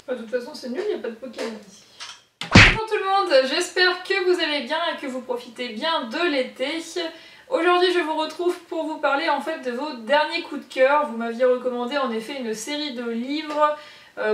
De toute façon c'est nul, il n'y a pas de Pokémon ici. Bonjour tout le monde, j'espère que vous allez bien et que vous profitez bien de l'été. Aujourd'hui je vous retrouve pour vous parler en fait de vos derniers coups de cœur. Vous m'aviez recommandé en effet une série de livres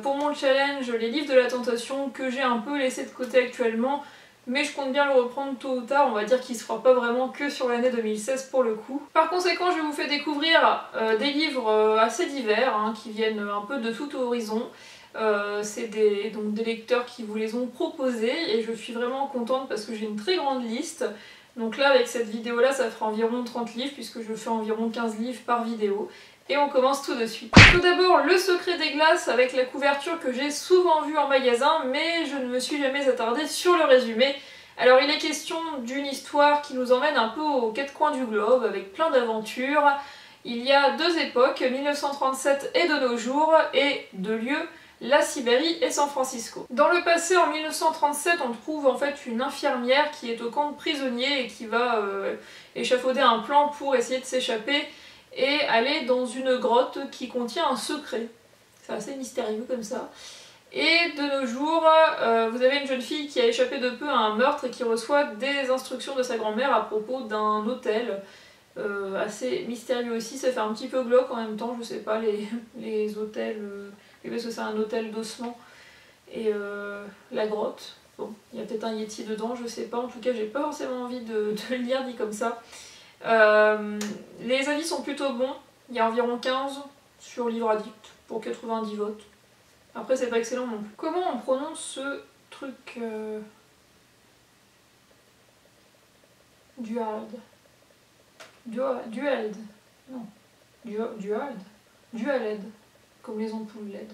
pour mon challenge, les livres de la tentation, que j'ai un peu laissé de côté actuellement. Mais je compte bien le reprendre tôt ou tard, on va dire qu'il se fera pas vraiment que sur l'année 2016 pour le coup. Par conséquent, je vous fais découvrir des livres assez divers, hein, qui viennent un peu de tout horizon. C'est des lecteurs qui vous les ont proposés et je suis vraiment contente parce que j'ai une très grande liste. Donc là, avec cette vidéo là, ça fera environ 30 livres puisque je fais environ 15 livres par vidéo. Et on commence tout de suite. Tout d'abord, Le Secret des Glaces avec la couverture que j'ai souvent vue en magasin, mais je ne me suis jamais attardée sur le résumé. Alors il est question d'une histoire qui nous emmène un peu aux quatre coins du globe, avec plein d'aventures. Il y a deux époques, 1937 et de nos jours, et deux lieux, la Sibérie et San Francisco. Dans le passé, en 1937, on trouve en fait une infirmière qui est au camp de prisonniers et qui va échafauder un plan pour essayer de s'échapper et aller dans une grotte qui contient un secret. C'est assez mystérieux comme ça. Et de nos jours, vous avez une jeune fille qui a échappé de peu à un meurtre et qui reçoit des instructions de sa grand-mère à propos d'un hôtel. Assez mystérieux aussi, ça fait un petit peu glauque en même temps, je sais pas, les hôtels, parce que c'est un hôtel d'ossement. Et la grotte, bon, il y a peut-être un Yeti dedans, je sais pas, en tout cas j'ai pas forcément envie de le lire dit comme ça. Les avis sont plutôt bons, il y a environ 15 sur Livre Addict pour 90 votes. Après c'est pas excellent non plus. Comment on prononce ce truc Duald. Duald. Non. Dualed. Comme les ampoules LED.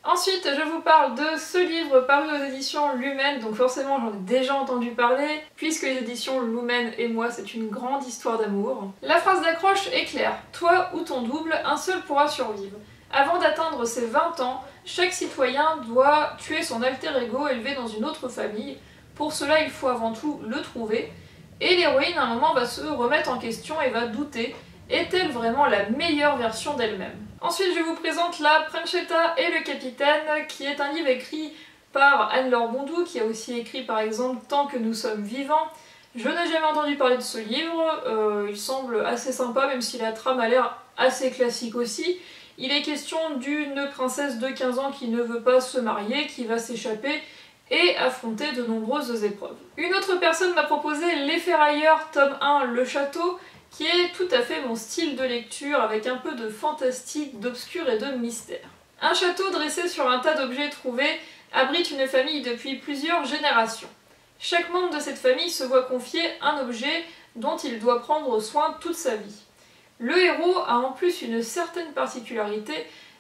Ensuite, je vous parle de ce livre paru aux éditions Lumen, donc forcément j'en ai déjà entendu parler, puisque les éditions Lumen et moi, c'est une grande histoire d'amour. La phrase d'accroche est claire. Toi ou ton double, un seul pourra survivre. Avant d'atteindre ses 20 ans, chaque citoyen doit tuer son alter ego élevé dans une autre famille. Pour cela, il faut avant tout le trouver. Et l'héroïne, à un moment, va se remettre en question et va douter. Est-elle vraiment la meilleure version d'elle-même? Ensuite, je vous présente La Princietta et le Capitaine, qui est un livre écrit par Anne-Laure Bondou, qui a aussi écrit par exemple Tant que nous sommes vivants. Je n'ai jamais entendu parler de ce livre, il semble assez sympa, même si la trame a l'air assez classique aussi. Il est question d'une princesse de 15 ans qui ne veut pas se marier, qui va s'échapper et affronter de nombreuses épreuves. Une autre personne m'a proposé Les Ferrailleurs, tome 1, Le Château, qui est tout à fait mon style de lecture avec un peu de fantastique, d'obscur et de mystère. Un château dressé sur un tas d'objets trouvés abrite une famille depuis plusieurs générations. Chaque membre de cette famille se voit confier un objet dont il doit prendre soin toute sa vie. Le héros a en plus une certaine particularité,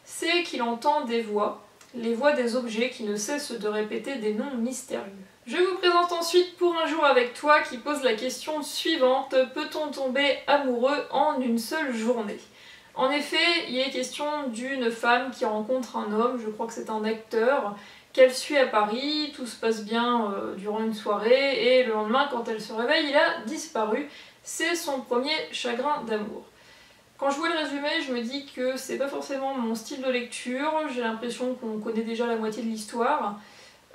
c'est qu'il entend des voix, les voix des objets qui ne cessent de répéter des noms mystérieux. Je vous présente ensuite Pour un jour avec toi qui pose la question suivante: peut-on tomber amoureux en une seule journée? En effet, il est question d'une femme qui rencontre un homme, je crois que c'est un acteur, qu'elle suit à Paris, tout se passe bien durant une soirée, et le lendemain quand elle se réveille, il a disparu. C'est son premier chagrin d'amour. Quand je vois le résumé, je me dis que c'est pas forcément mon style de lecture, j'ai l'impression qu'on connaît déjà la moitié de l'histoire.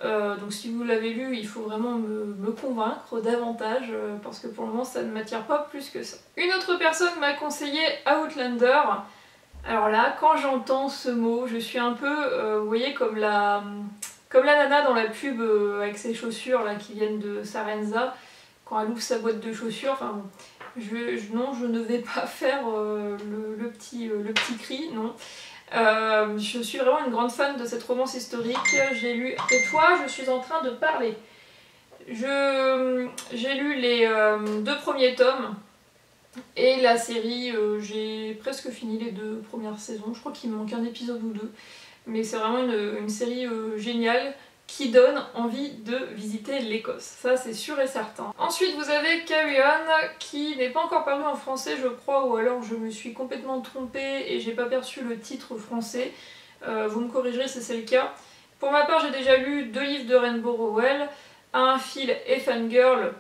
Donc si vous l'avez lu, il faut vraiment me convaincre davantage parce que pour le moment ça ne m'attire pas plus que ça. Une autre personne m'a conseillé Outlander. Alors là, quand j'entends ce mot, je suis un peu, vous voyez, comme la nana dans la pub avec ses chaussures là, qui viennent de Sarenza, quand elle ouvre sa boîte de chaussures. Enfin bon, non, je ne vais pas faire le petit cri, non. Je suis vraiment une grande fan de cette romance historique, j'ai lu... De toi, je suis en train de parler. J'ai lu les deux premiers tomes et la série, j'ai presque fini les deux premières saisons, je crois qu'il me manque un épisode ou deux. Mais c'est vraiment une série géniale qui donne envie de visiter l'Écosse, ça c'est sûr et certain. Ensuite vous avez Carry On qui n'est pas encore paru en français je crois, ou alors je me suis complètement trompée et j'ai pas perçu le titre français. Vous me corrigerez si c'est le cas. Pour ma part j'ai déjà lu deux livres de Rainbow Rowell, Un fil et Fangirl,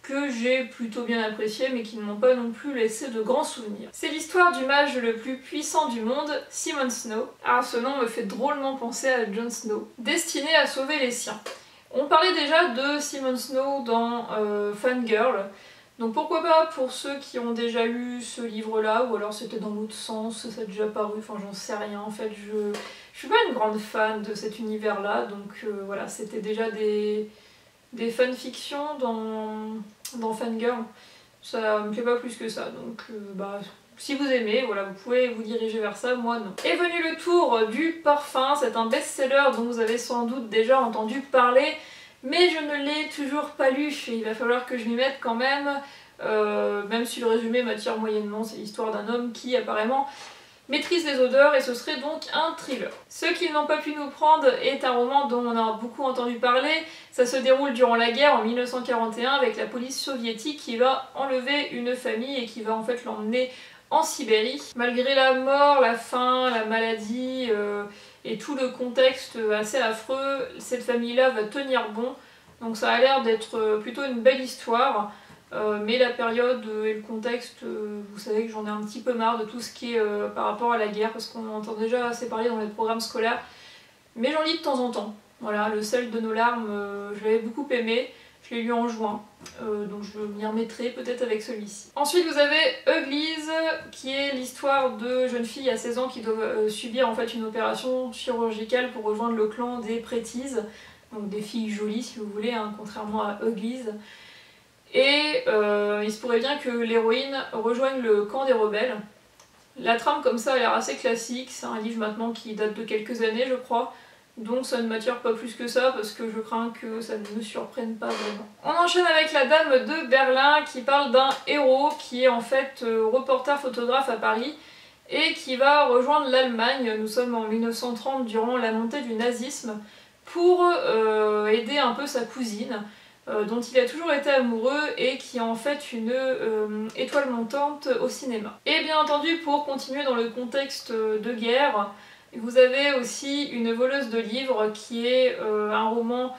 que j'ai plutôt bien apprécié mais qui ne m'ont pas non plus laissé de grands souvenirs. C'est l'histoire du mage le plus puissant du monde, Simon Snow. Ah, ce nom me fait drôlement penser à Jon Snow, destiné à sauver les siens. On parlait déjà de Simon Snow dans Fangirl, donc pourquoi pas pour ceux qui ont déjà lu ce livre-là, ou alors c'était dans l'autre sens, ça a déjà paru, enfin j'en sais rien, en fait je suis pas une grande fan de cet univers-là, donc voilà, c'était déjà des fanfictions dans Fangirl, ça me plaît pas plus que ça, donc bah si vous aimez, voilà, vous pouvez vous diriger vers ça, moi non. Est venu le tour du parfum, c'est un best-seller dont vous avez sans doute déjà entendu parler, mais je ne l'ai toujours pas lu, il va falloir que je m'y mette quand même, même si le résumé m'attire moyennement, c'est l'histoire d'un homme qui apparemment maîtrise les odeurs et ce serait donc un thriller. Ce qu'ils n'ont pas pu nous prendre est un roman dont on a beaucoup entendu parler. Ça se déroule durant la guerre en 1941 avec la police soviétique qui va enlever une famille et qui va en fait l'emmener en Sibérie. Malgré la mort, la faim, la maladie et tout le contexte assez affreux, cette famille-là va tenir bon. Donc ça a l'air d'être plutôt une belle histoire. Mais la période et le contexte, vous savez que j'en ai un petit peu marre de tout ce qui est par rapport à la guerre, parce qu'on entend déjà assez parler dans les programmes scolaires, mais j'en lis de temps en temps. Voilà, Le sel de nos larmes, je l'avais beaucoup aimé, je l'ai lu en juin, donc je m'y remettrai peut-être avec celui-ci. Ensuite vous avez Uglies, qui est l'histoire de jeunes filles à 16 ans qui doivent subir en fait une opération chirurgicale pour rejoindre le clan des Pretties, donc des filles jolies si vous voulez, hein, contrairement à Uglies. Et il se pourrait bien que l'héroïne rejoigne le camp des rebelles. La trame comme ça a l'air assez classique, c'est un livre maintenant qui date de quelques années je crois, donc ça ne m'attire pas plus que ça parce que je crains que ça ne me surprenne pas vraiment. On enchaîne avec La Dame de Berlin qui parle d'un héros qui est en fait reporter photographe à Paris et qui va rejoindre l'Allemagne. Nous sommes en 1930 durant la montée du nazisme pour aider un peu sa cousine. Dont il a toujours été amoureux et qui est en fait une étoile montante au cinéma. Et bien entendu, pour continuer dans le contexte de guerre, vous avez aussi Une voleuse de livres qui est un roman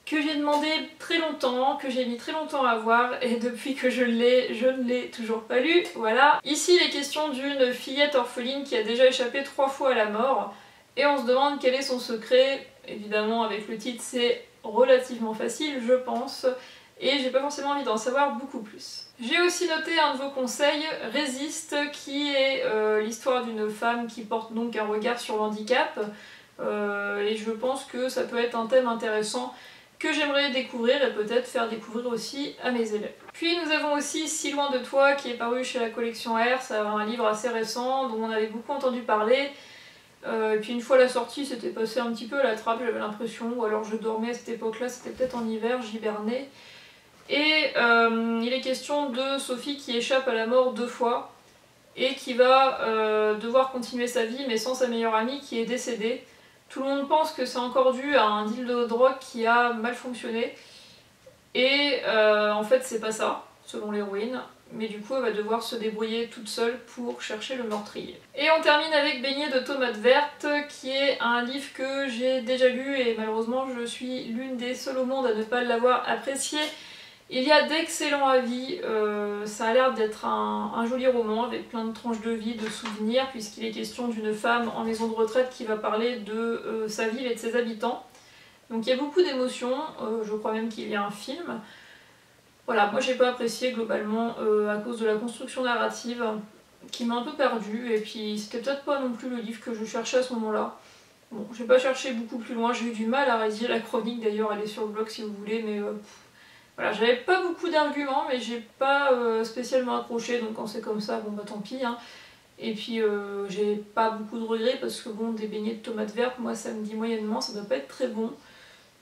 que j'ai demandé très longtemps, que j'ai mis très longtemps à voir et depuis que je ne l'ai toujours pas lu, voilà. Ici il est question d'une fillette orpheline qui a déjà échappé 3 fois à la mort et on se demande quel est son secret. Évidemment avec le titre c'est relativement facile je pense et j'ai pas forcément envie d'en savoir beaucoup plus. J'ai aussi noté un de vos conseils, Résiste, qui est l'histoire d'une femme qui porte donc un regard sur le handicap et je pense que ça peut être un thème intéressant que j'aimerais découvrir et peut-être faire découvrir aussi à mes élèves. Puis nous avons aussi Si loin de toi qui est paru chez la collection R, c'est un livre assez récent dont on avait beaucoup entendu parler. Et puis une fois la sortie, c'était passé un petit peu à la trappe, j'avais l'impression, ou alors je dormais à cette époque-là, c'était peut-être en hiver, j'hibernais. Et il est question de Sophie qui échappe à la mort 2 fois et qui va devoir continuer sa vie mais sans sa meilleure amie qui est décédée. Tout le monde pense que c'est encore dû à un deal de drogue qui a mal fonctionné et en fait c'est pas ça, selon l'héroïne. Mais du coup elle va devoir se débrouiller toute seule pour chercher le meurtrier. Et on termine avec Baignée de tomates vertes, qui est un livre que j'ai déjà lu et malheureusement je suis l'une des seules au monde à ne pas l'avoir apprécié. Il y a d'excellents avis, ça a l'air d'être un joli roman avec plein de tranches de vie, de souvenirs, puisqu'il est question d'une femme en maison de retraite qui va parler de sa ville et de ses habitants. Donc il y a beaucoup d'émotions, je crois même qu'il y a un film. Voilà, moi j'ai pas apprécié globalement à cause de la construction narrative qui m'a un peu perdue et puis c'était peut-être pas non plus le livre que je cherchais à ce moment-là. Bon, j'ai pas cherché beaucoup plus loin, j'ai eu du mal à rédiger la chronique d'ailleurs, elle est sur le blog si vous voulez, mais voilà, j'avais pas beaucoup d'arguments mais j'ai pas spécialement accroché, donc quand c'est comme ça, bon bah tant pis. Hein. Et puis j'ai pas beaucoup de regrets parce que bon, des beignets de tomates vertes, moi ça me dit moyennement, ça doit pas être très bon,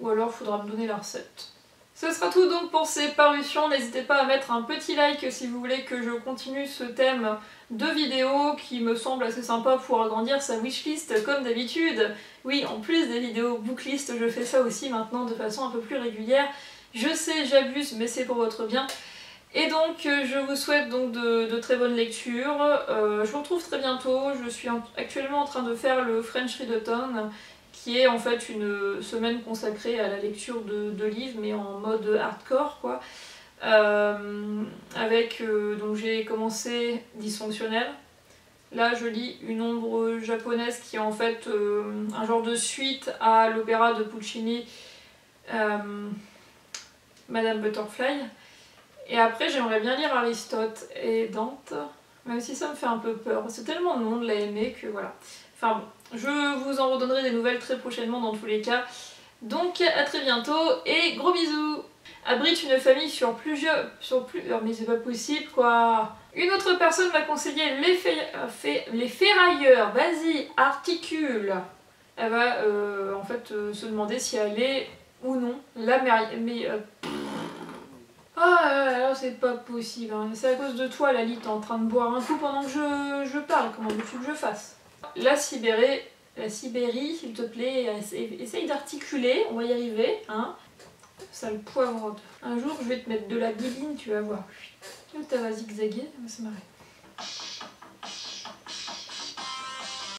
ou alors faudra me donner la recette. Ce sera tout donc pour ces parutions, n'hésitez pas à mettre un petit like si vous voulez que je continue ce thème de vidéo qui me semble assez sympa pour agrandir sa wishlist comme d'habitude. Oui, en plus des vidéos booklist, je fais ça aussi maintenant de façon un peu plus régulière. Je sais, j'abuse, mais c'est pour votre bien. Et donc je vous souhaite donc de très bonnes lectures. Je vous retrouve très bientôt, je suis actuellement en train de faire le French Readathon, qui est en fait une semaine consacrée à la lecture de livres mais en mode hardcore quoi. Donc j'ai commencé Dysfonctionnel. Là je lis une ombre japonaise qui est en fait un genre de suite à l'opéra de Puccini, Madame Butterfly. Et après j'aimerais bien lire Aristote et Dante, même si ça me fait un peu peur. C'est tellement de monde l'a aimé que voilà. Enfin bon, je vous en redonnerai des nouvelles très prochainement dans tous les cas. Donc à très bientôt et gros bisous. Abrite une famille sur plusieurs... Oh, mais c'est pas possible quoi. Une autre personne m'a conseillé les ferrailleurs. Vas-y, articule. Elle va en fait se demander si elle est ou non la Ah, c'est pas possible. Hein. C'est à cause de toi, Lali, t'es en train de boire un coup pendant que je parle. Comment veux-tu que je fasse? La Sibérie, s'il te plaît, essaye d'articuler. On va y arriver, hein. Sale poivre. Un jour, je vais te mettre de la biline, tu vas voir. Ça va zigzaguer, ça va se marrer.